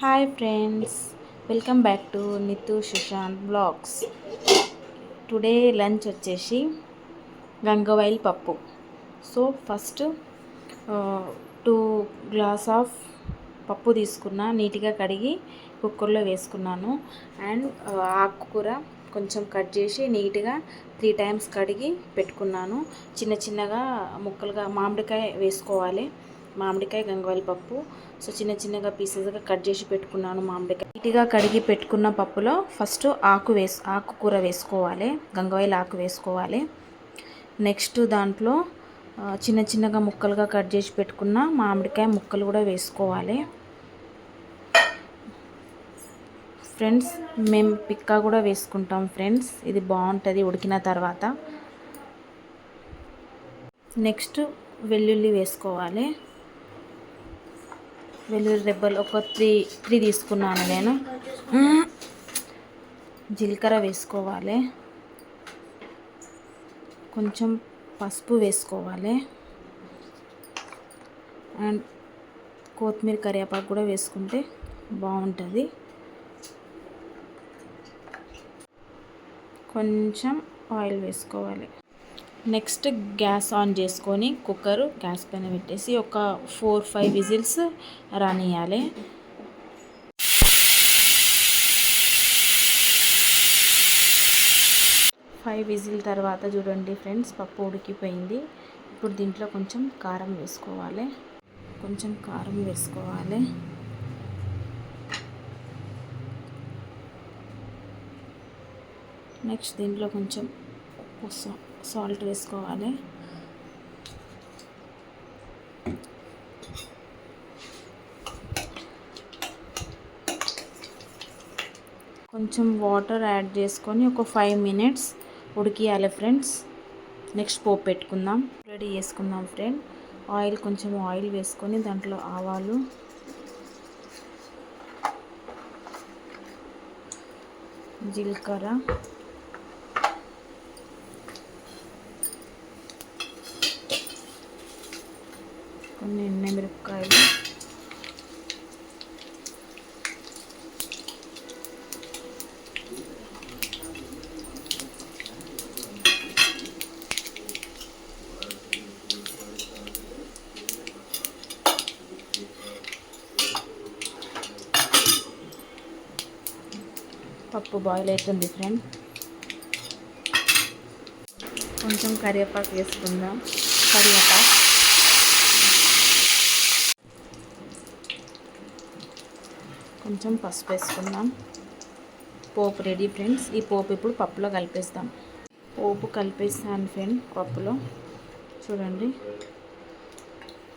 Hi friends, welcome back to Nitu Sushanth vlogs. Today lunch వచ్చేసి గంగవాయిల్ పప్పు. సో ఫస్ట్ 2 గ్లాస్ ఆఫ్ పప్పు తీసుకున్నా, నీట్గా కడిగి కుక్కర్లో వేసుకున్నాను. అండ్ ఆకుకూర కొంచెం కట్ చేసి నీట్గా 3 టైమ్స్ కడిగి పెట్టుకున్నాను. చిన్న చిన్నగా ముక్కలుగా మామిడికాయ వేసుకోవాలి. మామిడికాయ గంగవాయిల్ పప్పు. సో చిన్న చిన్నగా పీసెస్గా కట్ చేసి పెట్టుకున్నాను. మామిడికాయ నీట్గా కడిగి పెట్టుకున్న పప్పులో ఫస్ట్ ఆకుకూర వేసుకోవాలి, గంగవాయిల్ ఆకు వేసుకోవాలి. నెక్స్ట్ దాంట్లో చిన్న చిన్నగా ముక్కలుగా కట్ చేసి పెట్టుకున్న మామిడికాయ ముక్కలు కూడా వేసుకోవాలి. ఫ్రెండ్స్, మేము పిక్కా కూడా వేసుకుంటాం ఫ్రెండ్స్, ఇది బాగుంటుంది ఉడికిన తర్వాత. నెక్స్ట్ వెల్లుల్లి వేసుకోవాలి. వెల్లుల్లి రెబ్బలు ఒక త్రీ తీసుకున్నాను నేను. జీలకర్ర వేసుకోవాలి, కొంచెం పసుపు వేసుకోవాలి, అండ్ కొత్తిమీర కరివేపాకు కూడా వేసుకుంటే బాగుంటుంది. కొంచెం ఆయిల్ వేసుకోవాలి. నెక్స్ట్ గ్యాస్ ఆన్ చేసుకొని కుక్కర్ గ్యాస్ పైన పెట్టేసి ఒక 4-5 విజిల్స్ రానియాలి. ఫైవ్ విజిల్ తర్వాత చూడండి ఫ్రెండ్స్, పప్పు ఉడికిపోయింది. ఇప్పుడు దీంట్లో కొంచెం కారం వేసుకోవాలి. నెక్స్ట్ దీంట్లో కొంచెం సాల్ట్ వేసుకోవాలి. కొంచెం వాటర్ యాడ్ చేసుకొని ఒక 5 మినిట్స్ ఉడికియాలి ఫ్రెండ్స్. నెక్స్ట్ పోపు పెట్టుకుందాం, రెడీ చేసుకుందాం ఫ్రెండ్. కొంచెం ఆయిల్ వేసుకొని దాంట్లో ఆవాలు, జీలకర్ర, కొన్ని ఎండుమిరపకాయలు, పప్పు బాయిల్ అవుతుంది ఫ్రెండ్. కొంచెం కరివేపాకు వేసుకుందాం. కొంచెం పసుపు వేసుకుందాం. పోపు రెడీ ఫ్రెండ్స్. ఈ పోపు ఇప్పుడు పప్పులో కలిపేస్తాం. పోపు కలిపేస్తాను ఫ్రెండ్ పప్పులో. చూడండి,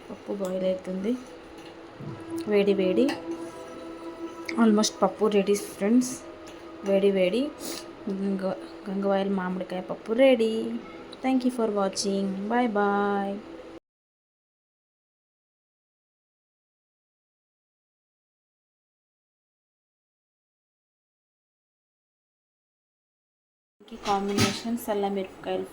పప్పు బాయిల్ అవుతుంది, వేడి ఆల్మోస్ట్ పప్పు రెడీ ఫ్రెండ్స్. వేడి గంగవాయిల్ మామిడికాయ పప్పు ready. Thank you for watching. Bye bye. Combination సల్ల మిరపకాయలు.